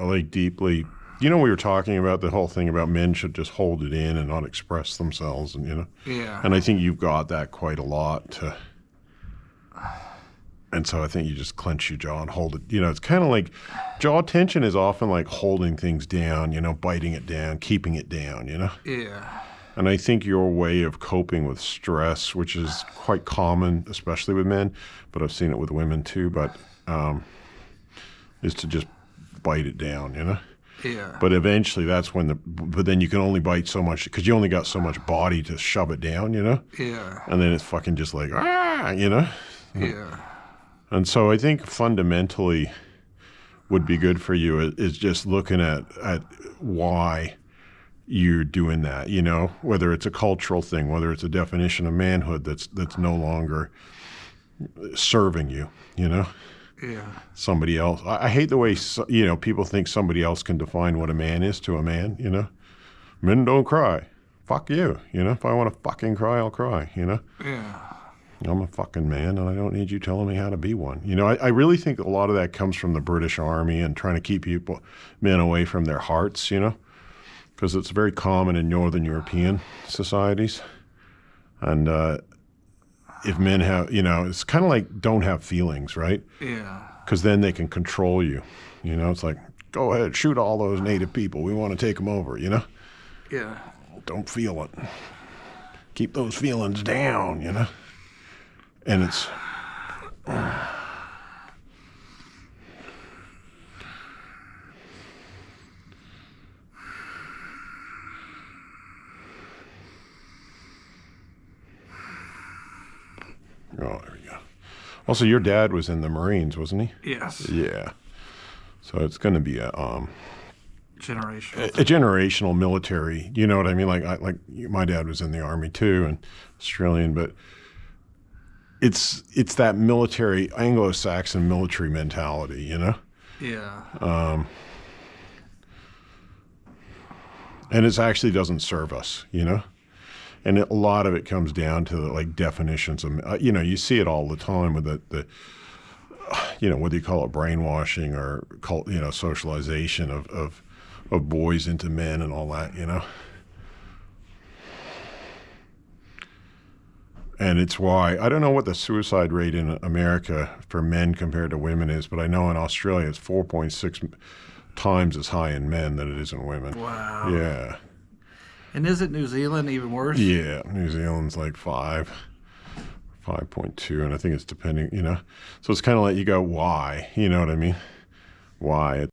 like deeply, we were talking about the whole thing about men should just hold it in and not express themselves, and Yeah. and I think you've got that quite a lot and so I think you just clench your jaw and hold it. It's kind of like jaw tension is often like holding things down, biting it down, keeping it down, Yeah. And I think your way of coping with stress, which is quite common, especially with men, but I've seen it with women too, but is to just bite it down, Yeah. But eventually that's when but then you can only bite so much because you only got so much body to shove it down, Yeah. And then it's fucking just like, Yeah. And so I think fundamentally would be good for you is just looking at why you're doing that, whether it's a cultural thing, whether it's a definition of manhood that's no longer serving you, Yeah. somebody else. I hate the way, people think somebody else can define what a man is to a man, Men don't cry. Fuck you, If I want to fucking cry, I'll cry, Yeah. I'm a fucking man, and I don't need you telling me how to be one. I really think a lot of that comes from the British Army and trying to keep men away from their hearts, because it's very common in Northern European societies. And if men have, it's kind of like don't have feelings, right? Yeah. Because then they can control you. It's like, go ahead, shoot all those native people. We want to take them over, Yeah. Don't feel it. Keep those feelings down, And it's... Oh, there we go. Also, your dad was in the Marines, wasn't he? Yes. Yeah. So it's going to be a Generational. generational military. You know what I mean? Like my dad was in the Army too, and Australian, but it's that military Anglo-Saxon military mentality, Yeah. And it actually doesn't serve us, And a lot of it comes down to like definitions of, you see it all the time with the whether you call it brainwashing or socialization of boys into men and all that, And it's why, I don't know what the suicide rate in America for men compared to women is, but I know in Australia it's 4.6 times as high in men than it is in women. Wow. Yeah. And isn't New Zealand even worse? Yeah, New Zealand's like 5.2, and I think it's depending, So it's kind of like you go, why? You know what I mean? Why?